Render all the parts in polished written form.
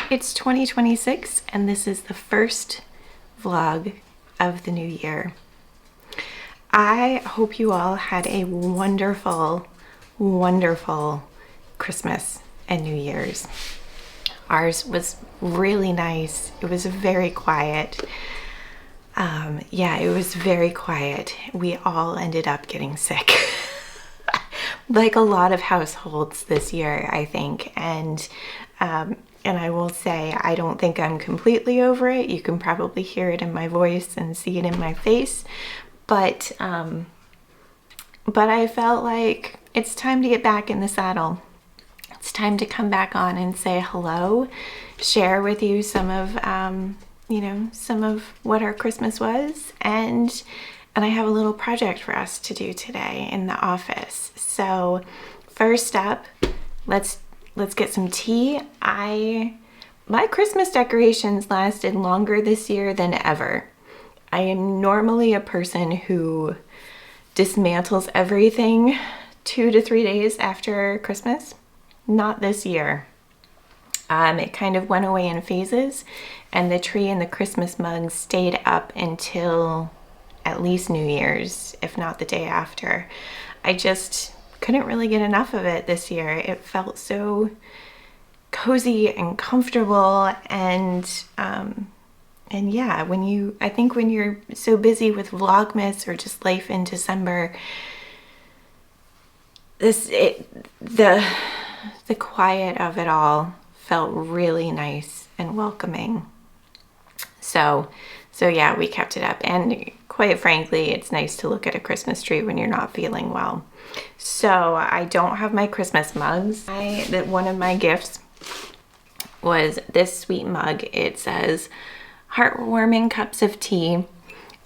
It's 2026 and this is the first vlog of the new year. I hope you all had a wonderful, wonderful Christmas and New Year's. Ours was really nice. It was very quiet. Yeah, it was very quiet. We all ended up getting sick. Like a lot of households this year, I think. And I will say, I don't think I'm completely over it. You can probably hear it in my voice and see it in my face. But I felt like it's time to get back in the saddle. It's time to come back on and say hello, share with you some of, some of what our Christmas was. And I have a little project for us to do today in the office. So first up, let's get some tea. My Christmas decorations lasted longer this year than ever. I am normally a person who dismantles everything 2 to 3 days after Christmas. Not this year. It kind of went away in phases, and the tree and the Christmas mugs stayed up until at least New Year's, if not the day after. I just couldn't really get enough of it this year. It felt so cozy and comfortable, and yeah, I think when you're so busy with Vlogmas or just life in December, the quiet of it all felt really nice and welcoming. So yeah, we kept it up, and quite frankly, it's nice to look at a Christmas tree when you're not feeling well. So I don't have my Christmas mugs. One of my gifts was this sweet mug. It says heartwarming cups of tea.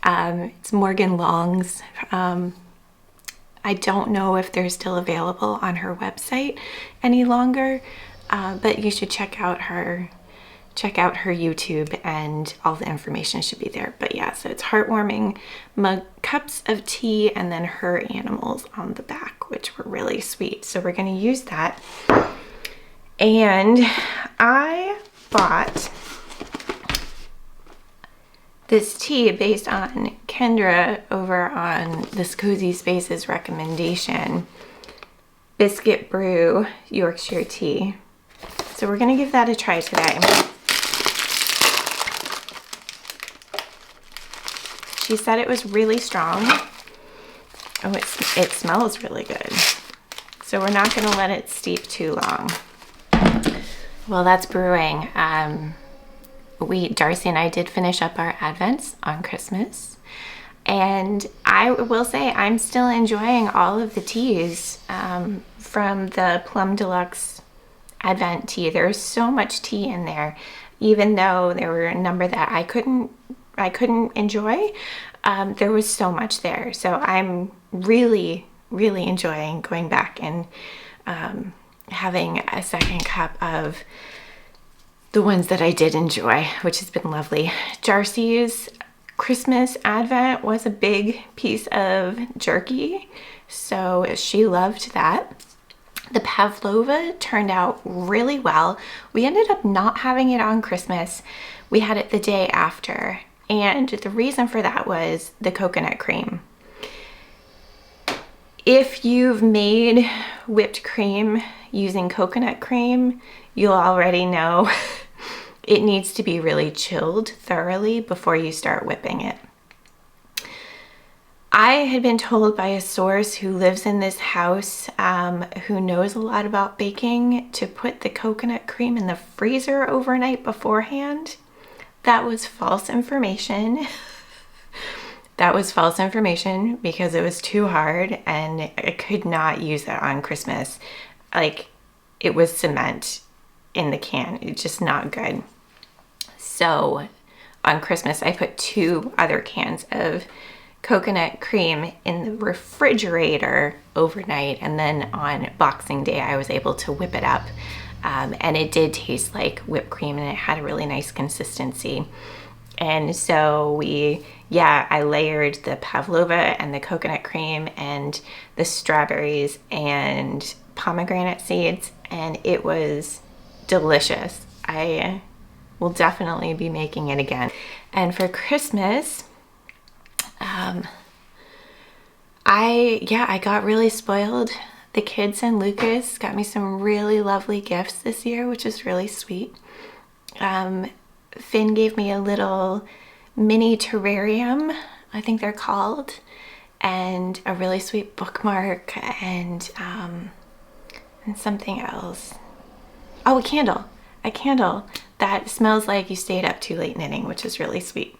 It's Morgan Long's. I don't know if they're still available on her website any longer, but you should check out her YouTube, and all the information should be there. But yeah, so it's heartwarming mug cups of tea, and then her animals on the back, which were really sweet. So we're going to use that. And I bought this tea based on Kendra over on this Cozy Spaces recommendation, Biscuit Brew Yorkshire tea. So we're going to give that a try today. She said it was really strong. Oh, it smells really good. So we're not going to let it steep too long. Well, that's brewing. Darcy and I did finish up our Advents on Christmas. And I will say I'm still enjoying all of the teas from the Plum Deluxe Advent tea. There's so much tea in there, even though there were a number that I couldn't enjoy. There was so much there. So I'm really, really enjoying going back and having a second cup of the ones that I did enjoy, which has been lovely. Darcy's Christmas Advent was a big piece of jerky, so she loved that. The pavlova turned out really well. We ended up not having it on Christmas. We had it the day after, and the reason for that was the coconut cream. If you've made whipped cream using coconut cream, you'll already know it needs to be really chilled thoroughly before you start whipping it. I had been told by a source who lives in this house, who knows a lot about baking, to put the coconut cream in the freezer overnight beforehand. That was false information. That was false information because it was too hard and I could not use that on Christmas. Like, it was cement in the can. It's just not good. So on Christmas, I put 2 other cans of coconut cream in the refrigerator overnight, and then on Boxing Day I was able to whip it up, and it did taste like whipped cream, and it had a really nice consistency. And so I layered the pavlova and the coconut cream and the strawberries and pomegranate seeds, and it was delicious. I we'll definitely be making it again. And for Christmas, I got really spoiled. The kids and Lucas got me some really lovely gifts this year, which is really sweet. Finn gave me a little mini terrarium, I think they're called, and a really sweet bookmark, and something else. Oh, a candle that smells like you stayed up too late knitting, which is really sweet.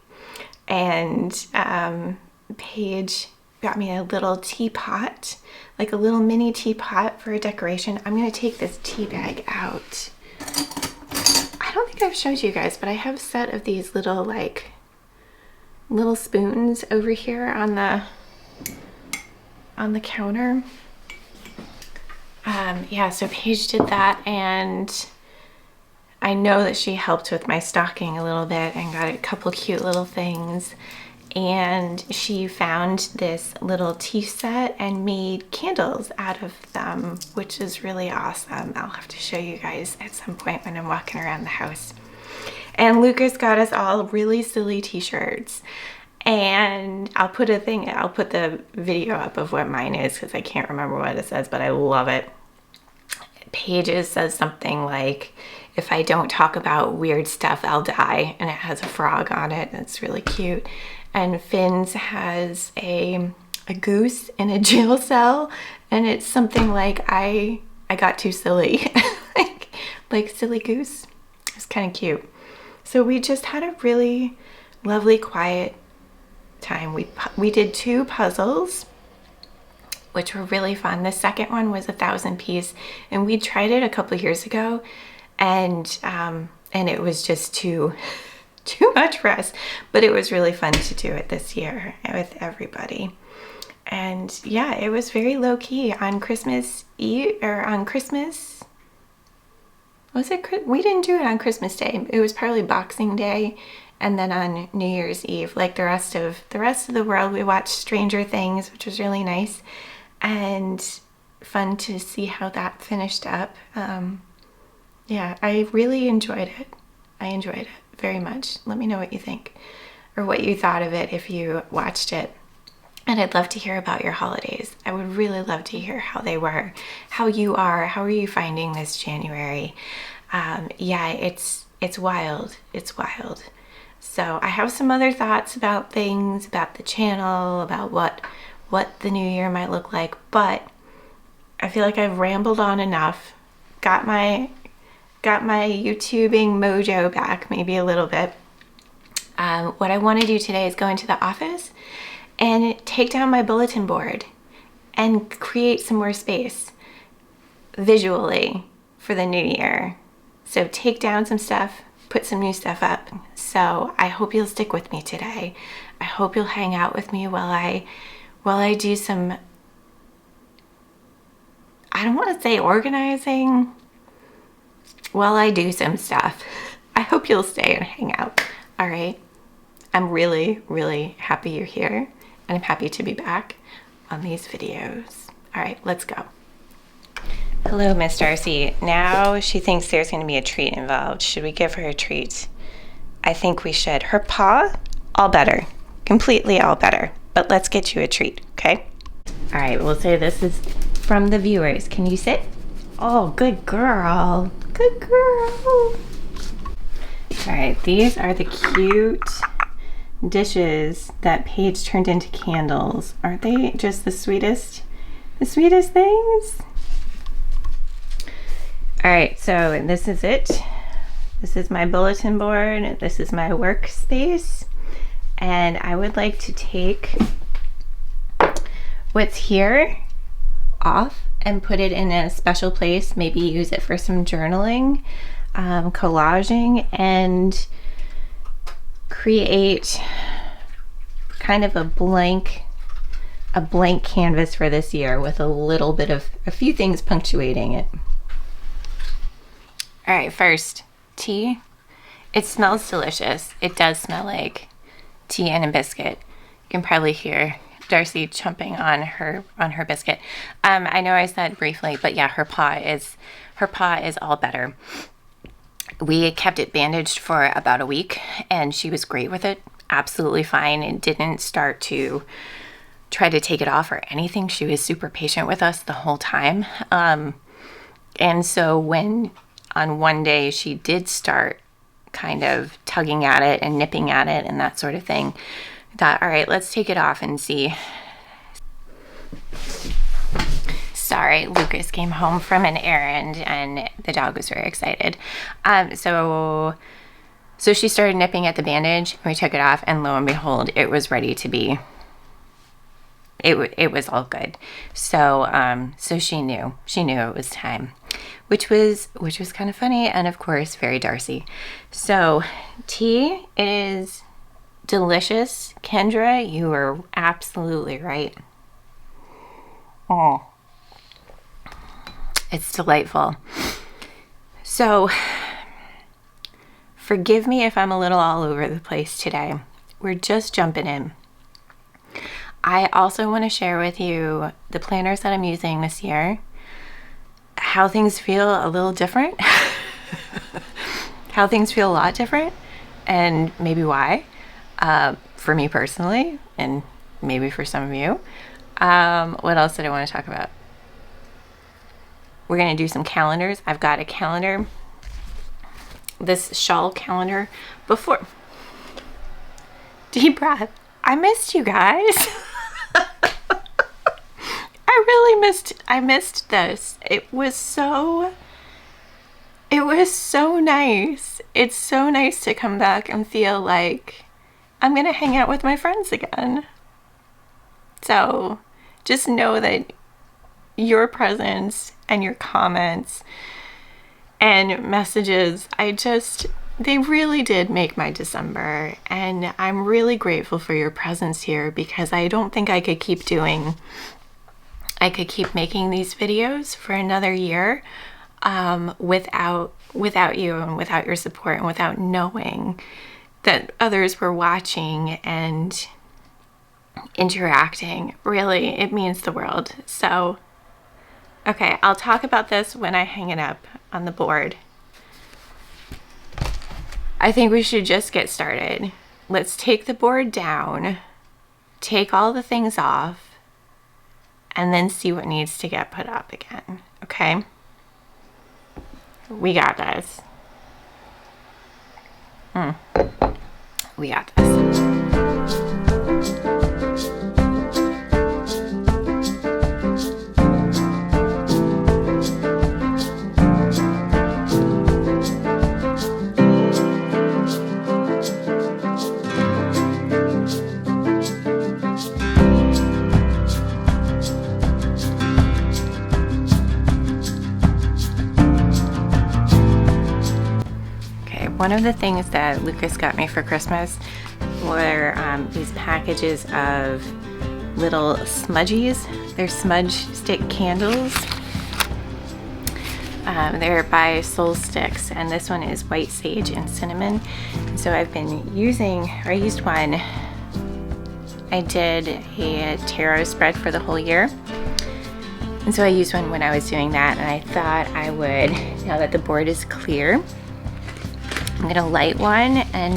And Paige got me a little teapot, like a little mini teapot for a decoration. I'm gonna take this tea bag out. I don't think I've showed you guys, but I have a set of these little little spoons over here on the counter. Yeah, so Paige did that, and I know that she helped with my stocking a little bit and got a couple cute little things. And she found this little tea set and made candles out of them, which is really awesome. I'll have to show you guys at some point when I'm walking around the house. And Lucas got us all really silly t-shirts. And I'll put the video up of what mine is, because I can't remember what it says, but I love it. Paige's says something like, if I don't talk about weird stuff, I'll die. And it has a frog on it, and it's really cute. And Finn's has a goose in a jail cell, and it's something like, I got too silly. like silly goose. It's kind of cute. So we just had a really lovely, quiet time. We did 2 puzzles, which were really fun. The second one was 1,000 piece, and we tried it a couple years ago, and it was just too much for us, but it was really fun to do it this year with everybody. And yeah, it was very low-key on Christmas Eve, or on Christmas, we didn't do it on Christmas Day. It was probably Boxing Day, and then on New Year's Eve, like the rest of the world, we watched Stranger Things, which was really nice and fun to see how that finished up. Yeah, I really enjoyed it. I enjoyed it very much. Let me know what you think, or what you thought of it if you watched it. And I'd love to hear about your holidays. I would really love to hear how they were, how you are, how are you finding this January? Yeah, it's wild. It's wild. So I have some other thoughts about things, about the channel, about what the new year might look like, but I feel like I've rambled on enough. Got my YouTubing mojo back, maybe a little bit. What I want to do today is go into the office and take down my bulletin board and create some more space visually for the new year. So take down some stuff, put some new stuff up. So I hope you'll stick with me today. I hope you'll hang out with me while I do some, I don't want to say organizing, while I do some stuff. I hope you'll stay and hang out. All right. I'm really, really happy you're here, and I'm happy to be back on these videos. All right, let's go. Hello, Miss Darcy. Now she thinks there's going to be a treat involved. Should we give her a treat? I think we should. Her paw, all better. Completely all better. But let's get you a treat, okay? All right, we'll say this is from the viewers. Can you sit? Oh, good girl. Good girl. All right, these are the cute dishes that Paige turned into candles. Aren't they just the sweetest things? All right, so this is it. This is my bulletin board. This is my workspace. And I would like to take what's here off and put it in a special place, maybe use it for some journaling, collaging, and create kind of a blank canvas for this year with a few things punctuating it. All right, first, tea. It smells delicious. It does smell like tea and a biscuit. You can probably hear Darcy chomping on her biscuit. I know I said briefly, but yeah, her paw is all better. We kept it bandaged for about a week, and she was great with it, absolutely fine, and didn't start to try to take it off or anything. She was super patient with us the whole time. And so when on one day she did start kind of tugging at it and nipping at it and that sort of thing, I thought, all right, let's take it off and see. Sorry, Lucas came home from an errand and the dog was very excited. So she started nipping at the bandage, and we took it off, and lo and behold, it was ready to be. It was all good. So she knew it was time, which was kind of funny, and of course very Darcy. So tea is delicious. Kendra, you were absolutely right. Oh, it's delightful. So forgive me if I'm a little all over the place today. We're just jumping in. I also want to share with you the planners that I'm using this year, how things feel a little different, how things feel a lot different, and maybe why, for me personally, and maybe for some of you. What else did I want to talk about? We're going to do some calendars. I've got a calendar, this shawl calendar. Before, deep breath, I missed you guys. I missed this. It was so nice. It's so nice to come back and feel like I'm gonna hang out with my friends again. So just know that your presence and your comments and messages, they really did make my December, and I'm really grateful for your presence here, because I don't think I could keep making these videos for another year without you and without your support and without knowing that others were watching and interacting. Really, it means the world. So, okay, I'll talk about this when I hang it up on the board. I think we should just get started. Let's take the board down, take all the things off, and then see what needs to get put up again, okay? We got this. We got this. One of the things that Lucas got me for Christmas were these packages of little smudgies. They're smudge stick candles. They're by Soul Sticks, and this one is white sage and cinnamon. And so I used one. I did a tarot spread for the whole year. And so I used one when I was doing that, and I thought I would, now that the board is clear, I'm gonna light one and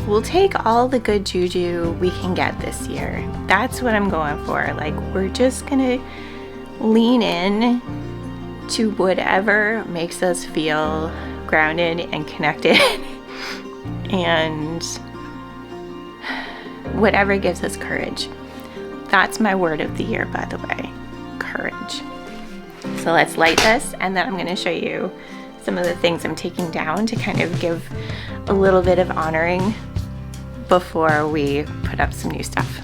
we'll take all the good juju we can get this year. That's what I'm going for. Like, we're just gonna lean in to whatever makes us feel grounded and connected and whatever gives us courage. That's my word of the year, by the way, courage. So let's light this, and then I'm gonna show you some of the things I'm taking down to kind of give a little bit of honoring before we put up some new stuff.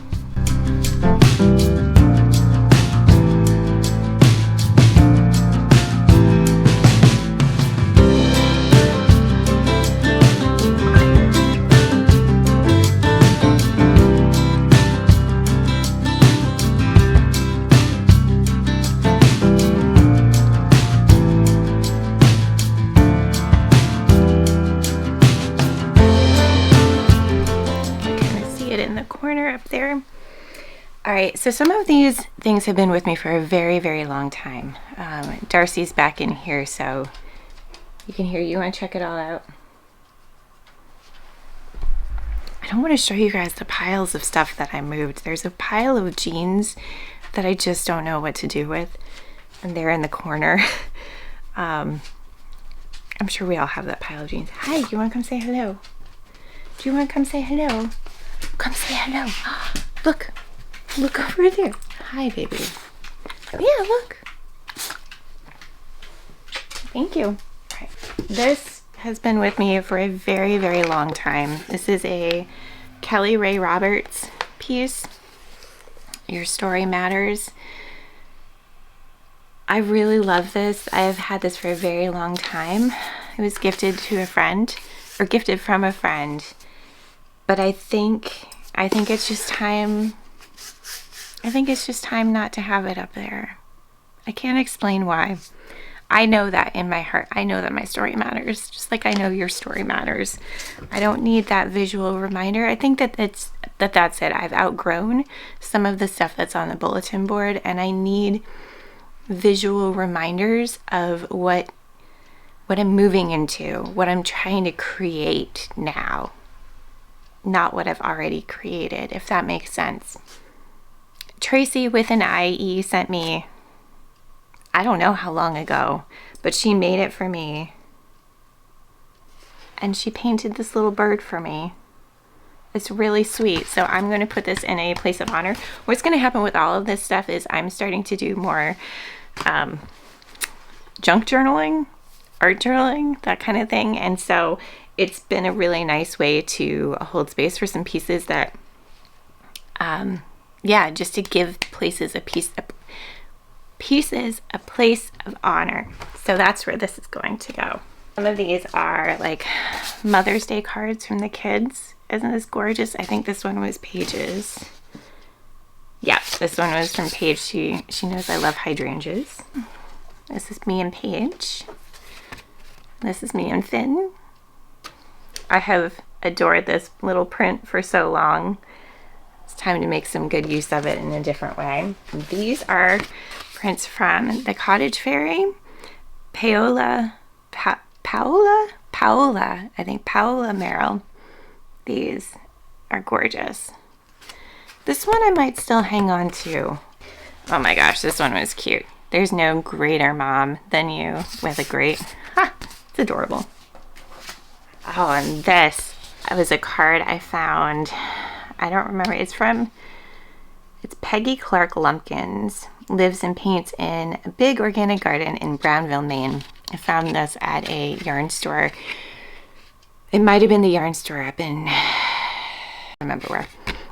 Up there. All right, so some of these things have been with me for a very, very long time. Darcy's back in here, so You can hear, you want to check it all out? I don't want to show you guys the piles of stuff that I moved. There's a pile of jeans that I just don't know what to do with, and they're in the corner. I'm sure we all have that pile of jeans. Hi, you want to come say hello? Do you want to come say hello? Come say hello. Look over there. Hi, baby. Yeah, look. Thank you. All right. This has been with me for a very, very long time. This is a Kelly Ray Roberts piece. Your Story Matters. I really love this. I've had this for a very long time. It was gifted to a friend, or gifted from a friend. But I think it's just time. I think it's just time not to have it up there. I can't explain why. I know that in my heart. I know that my story matters, just like I know your story matters. I don't need that visual reminder. I think that's it. I've outgrown some of the stuff that's on the bulletin board, and I need visual reminders of what I'm moving into, what I'm trying to create now, not what I've already created, if that makes sense. Tracy with an IE sent me, I don't know how long ago, but she made it for me. And she painted this little bird for me. It's really sweet. So I'm going to put this in a place of honor. What's going to happen with all of this stuff is I'm starting to do more junk journaling, art journaling, that kind of thing. And so it's been a really nice way to hold space for some pieces that, yeah, just to give places a place of honor. So that's where this is going to go. Some of these are like Mother's Day cards from the kids. Isn't this gorgeous? I think this one was Paige's. Yeah, this one was from Paige. She knows I love hydrangeas. This is me and Paige. This is me and Finn. I have adored this little print for so long. It's time to make some good use of it in a different way. These are prints from the Cottage Fairy. Paola, I think Paola Merrill. These are gorgeous. This one I might still hang on to. Oh my gosh, this one was cute. There's no greater mom than you with a great, it's adorable. Oh, and this was a card I found. I don't remember. It's Peggy Clark Lumpkins. Lives and paints in a big organic garden in Brownville, Maine. I found this at a yarn store. It might have been the yarn store up in, I don't remember where.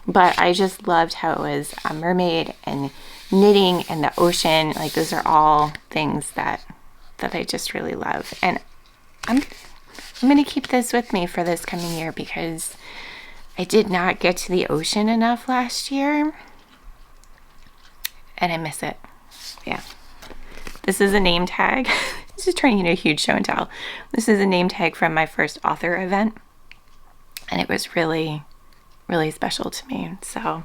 But I just loved how it was a mermaid and knitting and the ocean. Like, those are all things that I just really love. And I'm going to keep this with me for this coming year because I did not get to the ocean enough last year. And I miss it. Yeah. This is a name tag. This is turning into a huge show and tell. This is a name tag from my first author event. And it was really, really special to me. So,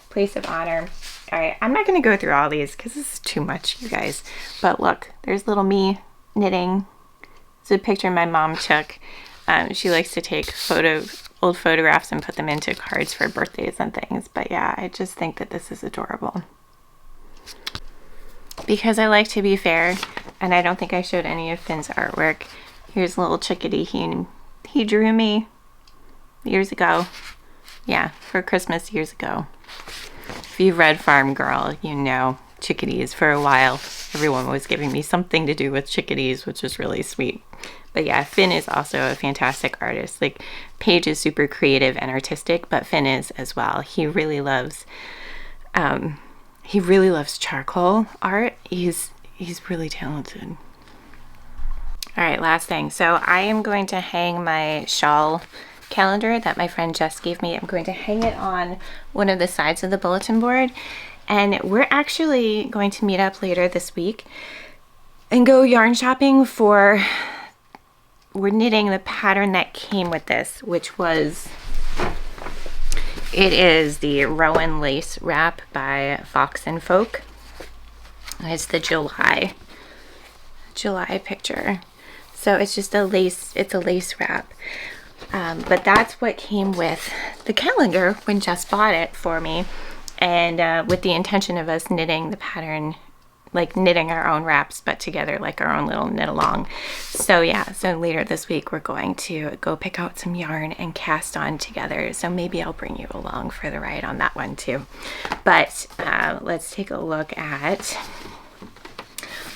place of honor. All right, I'm not going to go through all these because this is too much, you guys. But look, there's little me knitting. It's a picture my mom took. She likes to take old photographs and put them into cards for birthdays and things. But yeah, I just think that this is adorable. Because I like to be fair, and I don't think I showed any of Finn's artwork. Here's a little chickadee he drew me years ago. Yeah, for Christmas years ago. If you've read Farm Girl, you know chickadees. For a while, everyone was giving me something to do with chickadees, which was really sweet. But yeah, Finn is also a fantastic artist. Like, Paige is super creative and artistic, but Finn is as well. He really loves charcoal art. He's really talented. All right, last thing. So I am going to hang my shawl calendar that my friend Jess gave me. I'm going to hang it on one of the sides of the bulletin board. And we're actually going to meet up later this week and go yarn shopping for, we're knitting the pattern that came with this, which was, it is the Rowan Lace Wrap by Fox and Folk. It's the July picture. So it's just a lace wrap. But that's what came with the calendar when Jess bought it for me, and with the intention of us knitting the pattern, like knitting our own wraps, but together, like our own little knit along. So yeah, so later this week we're going to go pick out some yarn and cast on together. So maybe I'll bring you along for the ride on that one too. But let's take a look at,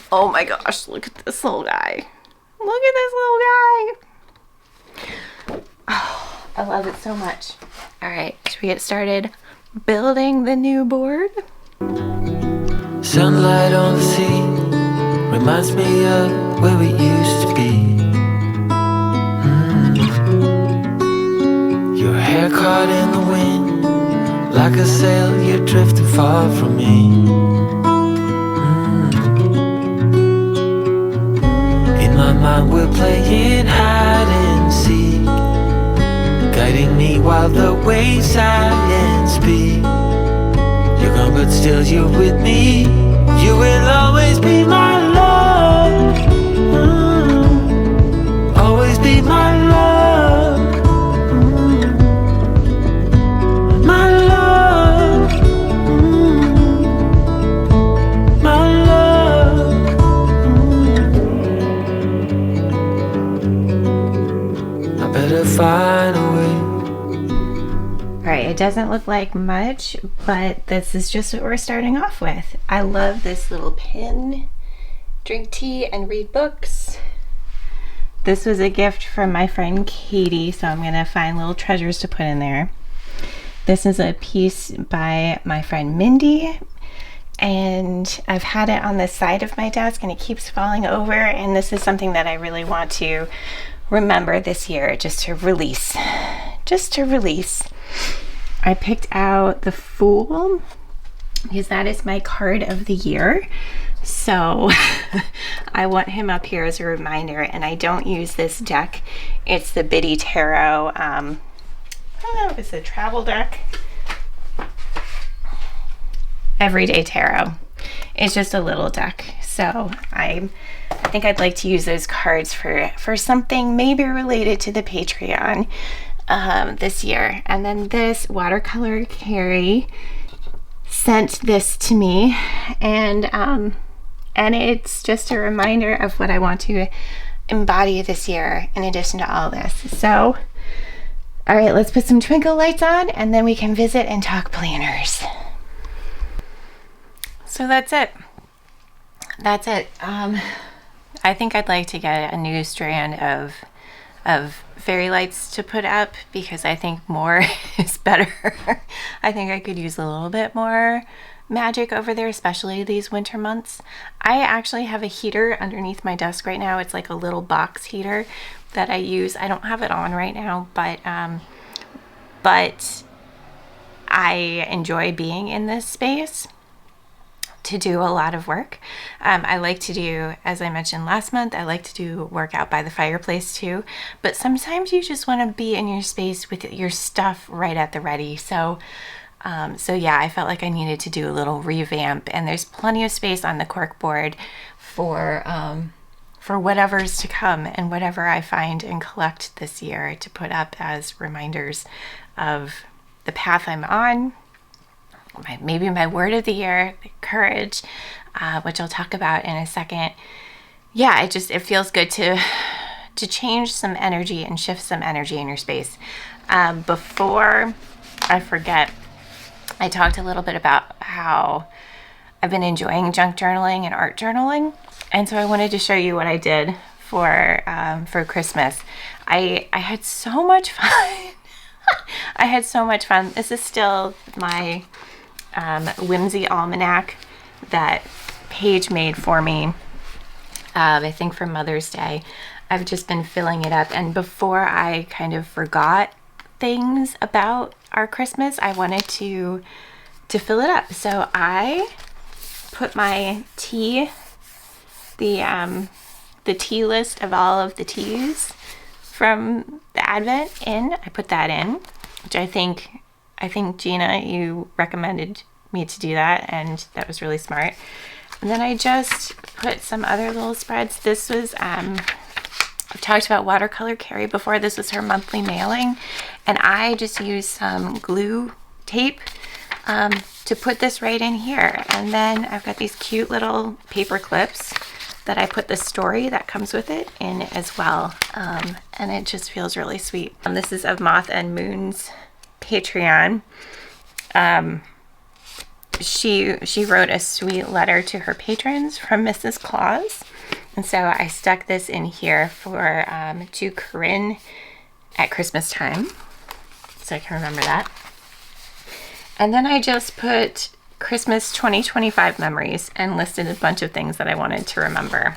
oh my gosh, look at this little guy. Look at this little guy. Oh, I love it so much. All right, should we get started building the new board? Sunlight on the sea reminds me of where we used to be. Your hair caught in the wind, like a sail, you're drifting far from me. In my mind we're playing hide and seek, guiding me while the waves sigh and speak. You're gone but still you're with me. You will always be my love. Always be my love. My love. My love. I better find a way. Alright, it doesn't look like much, but this is just what we're starting off with. I love this little pin. Drink tea and read books. This was a gift from my friend Katie, so I'm going to find little treasures to put in there. This is a piece by my friend Mindy, and I've had it on the side of my desk and it keeps falling over, and this is something that I really want to remember this year, just to release. I picked out the Fool because that is my card of the year. So I want him up here as a reminder, and I don't use this deck. It's the Biddy Tarot, I don't know if it's a travel deck. Everyday Tarot. It's just a little deck. So I think I'd like to use those cards for something maybe related to the Patreon this year. And then this watercolor Carrie sent this to me, and it's just a reminder of what I want to embody this year in addition to all this. So all right, let's put some twinkle lights on and then we can visit and talk planners. So that's it. I think I'd like to get a new strand of fairy lights to put up because I think more is better. I think I could use a little bit more magic over there, especially these winter months. I actually have a heater underneath my desk right now. It's like a little box heater that I use. I don't have it on right now, but I enjoy being in this space to do a lot of work. I like to do, as I mentioned last month, I like to do work out by the fireplace too, but sometimes you just want to be in your space with your stuff right at the ready. So yeah, I felt like I needed to do a little revamp, and there's plenty of space on the cork board for whatever's to come and whatever I find and collect this year to put up as reminders of the path I'm on. Maybe my word of the year, courage, which I'll talk about in a second. Yeah, it feels good to change some energy and shift some energy in your space. Before I forget, I talked a little bit about how I've been enjoying junk journaling and art journaling, and so I wanted to show you what I did for Christmas. I had so much fun. I had so much fun. This is still my Whimsy Almanac that Paige made for me, I think for Mother's Day. I've just been filling it up, and before I kind of forgot things about our Christmas, I wanted to fill it up. So I put my tea, the tea list of all of the teas from the Advent in. I put that in, which I think Gina, you recommended me to do that, and that was really smart. And then I just put some other little spreads. This was I've talked about Watercolor Carrie before. This was her monthly mailing, and I just used some glue tape to put this right in here. And then I've got these cute little paper clips that I put the story that comes with it in as well. And it just feels really sweet. This is of Moth and Moon's Patreon. She wrote a sweet letter to her patrons from Mrs. Claus. And so I stuck this in here for to Corinne at Christmas time, so I can remember that. And then I just put Christmas 2025 memories and listed a bunch of things that I wanted to remember.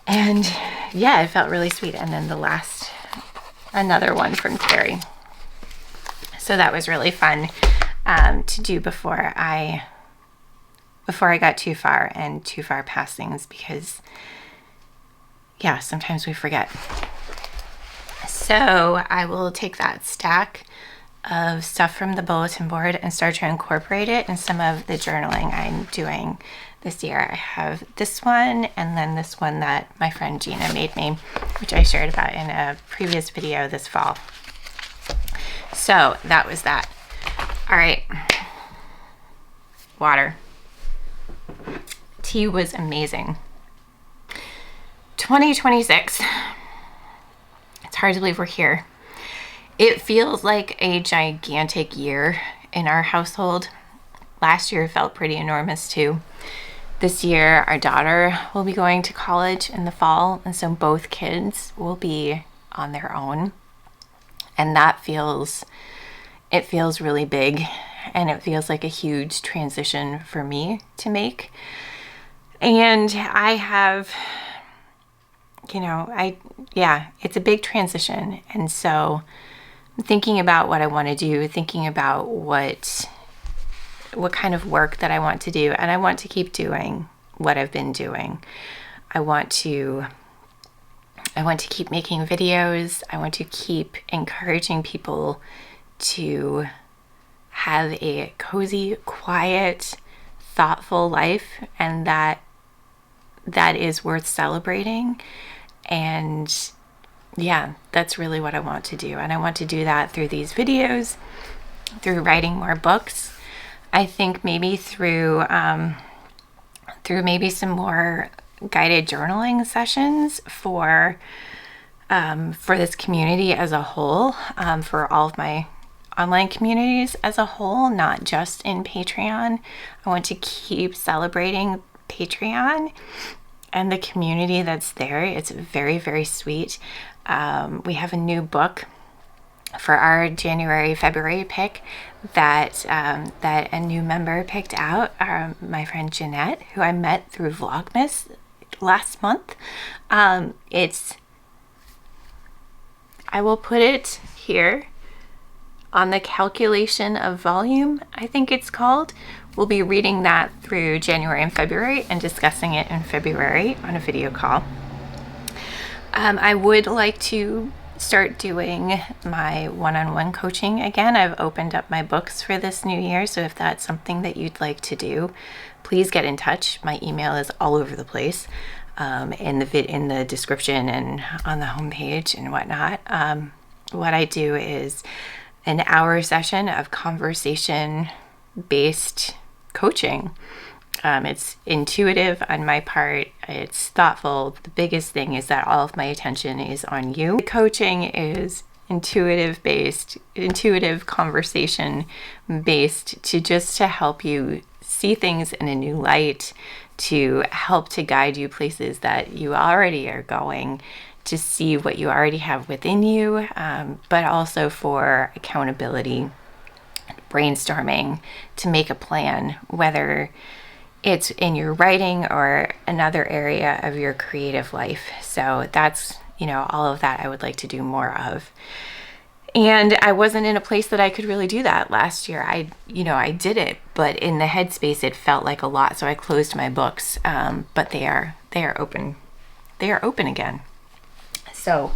And yeah, it felt really sweet. And then the last, another one from Carrie. So that was really fun to do before I got too far past things, because yeah, sometimes we forget. So I will take that stack of stuff from the bulletin board and start to incorporate it in some of the journaling I'm doing this year. I have this one, and then this one that my friend Gina made me, which I shared about in a previous video this fall. So that was that. All right, water. Tea was amazing. 2026. It's hard to believe we're here. It feels like a gigantic year in our household. Last year felt pretty enormous too. This year, our daughter will be going to college in the fall, and so both kids will be on their own. And that feels really big, and it feels like a huge transition for me to make. And I have, it's a big transition. And so I'm thinking about what I want to do, thinking about what kind of work that I want to do. And I want to keep doing what I've been doing. I want to keep making videos. I want to keep encouraging people to have a cozy, quiet, thoughtful life, and that is worth celebrating. And yeah, that's really what I want to do. And I want to do that through these videos, through writing more books. I think maybe through maybe some more guided journaling sessions for this community as a whole, for all of my online communities as a whole, not just in Patreon. I want to keep celebrating Patreon and the community that's there. It's very, very sweet. We have a new book for our January-February pick that a new member picked out, my friend Jeanette, who I met through Vlogmas last month. I will put it here on the calculation of volume, I think it's called. We'll be reading that through January and February and discussing it in February on a video call. I would like to start doing my one-on-one coaching again. I've opened up my books for this new year, so if that's something that you'd like to do, please get in touch. My email is all over the place, in the description and on the homepage and whatnot. What I do is an hour session of conversation-based coaching. It's intuitive on my part. It's thoughtful. The biggest thing is that all of my attention is on you. The coaching is intuitive conversation based, to help you see things in a new light, to help to guide you places that you already are going, to see what you already have within you, but also for accountability, brainstorming, to make a plan, whether it's in your writing or another area of your creative life. So that's, all of that I would like to do more of. And I wasn't in a place that I could really do that last year. I did it, but in the headspace, it felt like a lot. So I closed my books, but they are open. They are open again. So,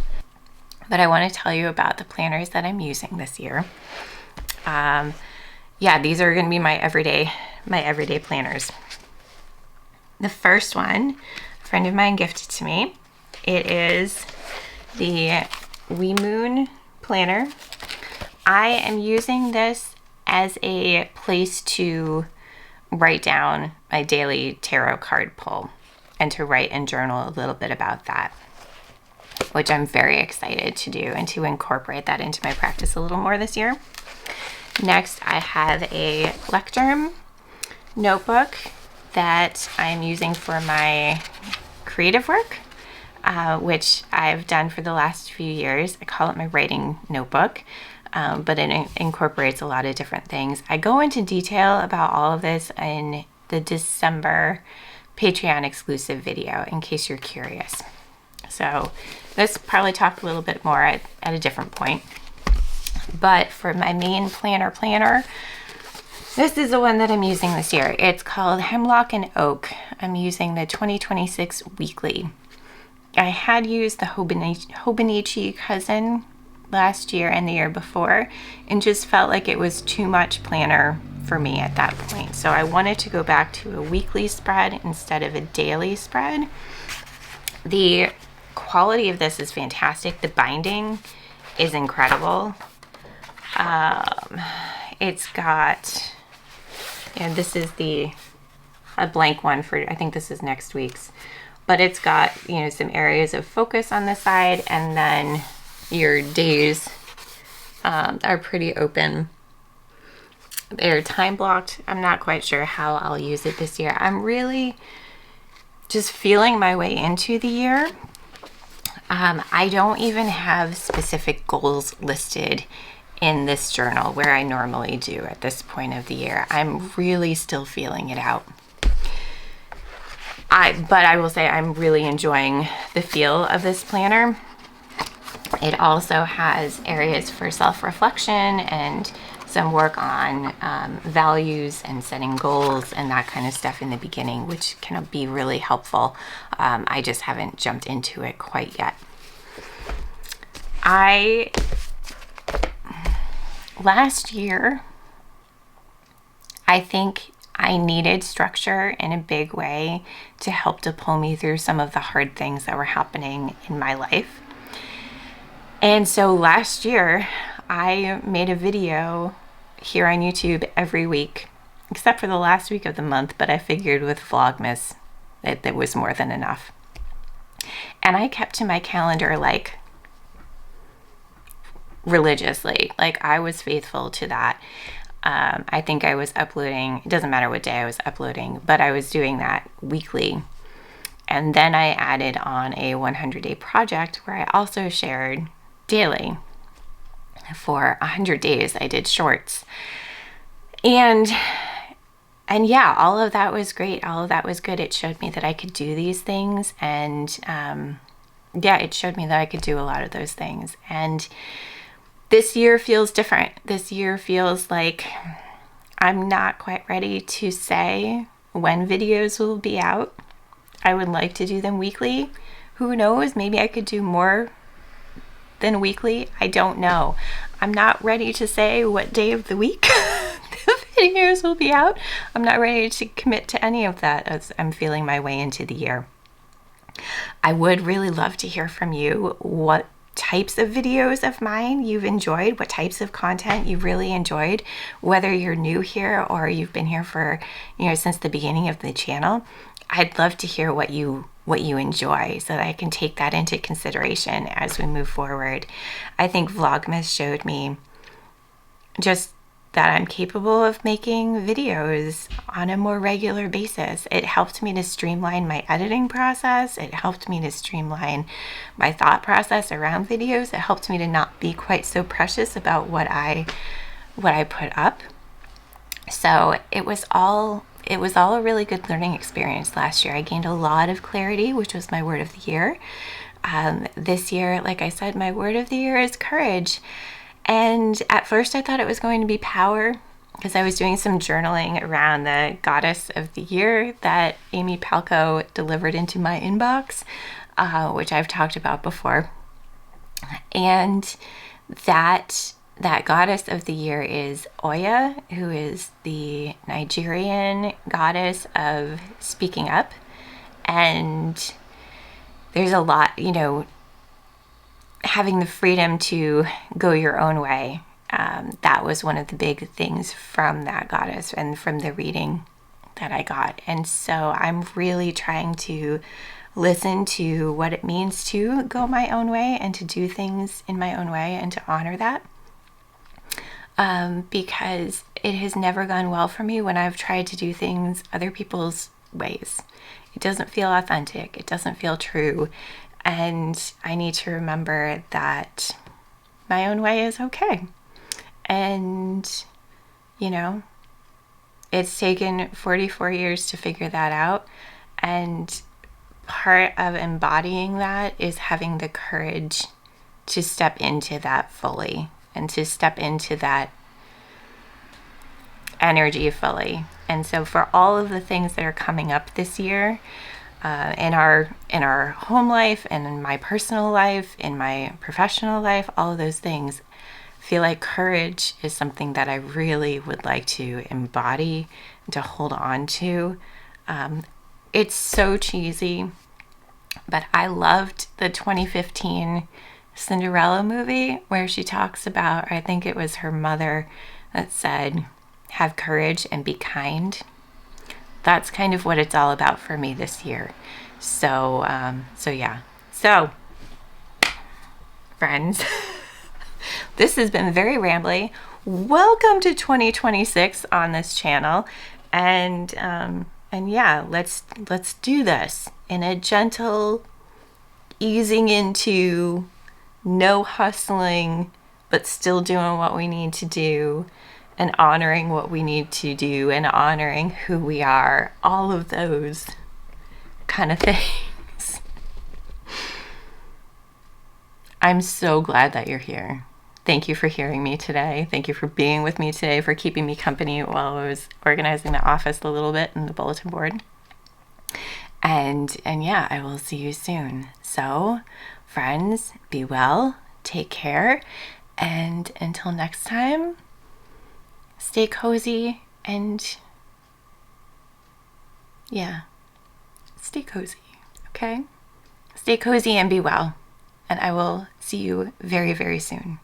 but I want to tell you about the planners that I'm using this year. These are going to be my everyday planners. The first one, a friend of mine gifted to me, It is the We Moon planner. I am using this as a place to write down my daily tarot card pull and to write and journal a little bit about that, which I'm very excited to do and to incorporate that into my practice a little more this year. Next, I have a Lecterm notebook that I'm using for my creative work, which I've done for the last few years. I call it my writing notebook, but it incorporates a lot of different things. I go into detail about all of this in the December Patreon exclusive video, in case you're curious. So let's probably talk a little bit more at a different point. But for my main planner, this is the one that I'm using this year. It's called Hemlock and Oak. I'm using the 2026 weekly. I had used the Hobonichi Cousin last year and the year before, and just felt like it was too much planner for me at that point. So I wanted to go back to a weekly spread instead of a daily spread. The quality of this is fantastic. The binding is incredible. It's got, and this is a blank one for, I think this is next week's, but it's got, some areas of focus on the side, and then your days are pretty open. They're time blocked. I'm not quite sure how I'll use it this year. I'm really just feeling my way into the year. I don't even have specific goals listed in this journal where I normally do at this point of the year. I'm really still feeling it out. But I will say I'm really enjoying the feel of this planner. It also has areas for self-reflection and some work on values and setting goals and that kind of stuff in the beginning, which can be really helpful. I just haven't jumped into it quite yet. Last year, I think I needed structure in a big way to help to pull me through some of the hard things that were happening in my life. And so last year, I made a video here on YouTube every week, except for the last week of the month, but I figured with Vlogmas that was more than enough. And I kept to my calendar like religiously, like I was faithful to that. I think I was uploading, it doesn't matter what day I was uploading, but I was doing that weekly. And then I added on a 100-day project where I also shared daily. For 100 days, I did shorts. And yeah, all of that was great. All of that was good. It showed me that I could do these things. And yeah, it showed me that I could do a lot of those things. And this year feels different. This year feels like I'm not quite ready to say when videos will be out. I would like to do them weekly. Who knows? Maybe I could do more than weekly. I don't know. I'm not ready to say what day of the week the videos will be out. I'm not ready to commit to any of that as I'm feeling my way into the year. I would really love to hear from you what types of videos of mine you've enjoyed, what types of content you've really enjoyed, whether you're new here or you've been here for, since the beginning of the channel. I'd love to hear what you enjoy so that I can take that into consideration as we move forward. I think Vlogmas showed me just that I'm capable of making videos on a more regular basis. It helped me to streamline my editing process. It helped me to streamline my thought process around videos. It helped me to not be quite so precious about what I put up. So it was all a really good learning experience last year. I gained a lot of clarity, which was my word of the year. This year, like I said, my word of the year is courage. And at first I thought it was going to be power because I was doing some journaling around the goddess of the year that Amy Palco delivered into my inbox, which I've talked about before. And that goddess of the year is Oya, who is the Nigerian goddess of speaking up. And there's a lot, you know, having the freedom to go your own way. That was one of the big things from that goddess and from the reading that I got. And so I'm really trying to listen to what it means to go my own way and to do things in my own way and to honor that. Because it has never gone well for me when I've tried to do things other people's ways. It doesn't feel authentic. It doesn't feel true. And I need to remember that my own way is okay. And, you know, it's taken 44 years to figure that out. And part of embodying that is having the courage to step into that fully and to step into that energy fully. And so for all of the things that are coming up this year, in our home life and in my personal life, in my professional life, all of those things, feel like courage is something that I really would like to embody, to hold on to. It's so cheesy, but I loved the 2015 Cinderella movie where she talks about, I think it was her mother that said, have courage and be kind. That's kind of what it's all about for me this year. So yeah. So, friends, this has been very rambly. Welcome to 2026 on this channel, and yeah, let's do this in a gentle, easing into, no hustling, but still doing what we need to do, and honoring what we need to do, and honoring who we are, all of those kind of things. I'm so glad that you're here. Thank you for hearing me today. Thank you for being with me today, for keeping me company while I was organizing the office a little bit and the bulletin board. And yeah, I will see you soon. So, friends, be well, take care, and until next time, stay cozy and yeah, stay cozy, okay? Stay cozy and be well. And I will see you very, very soon.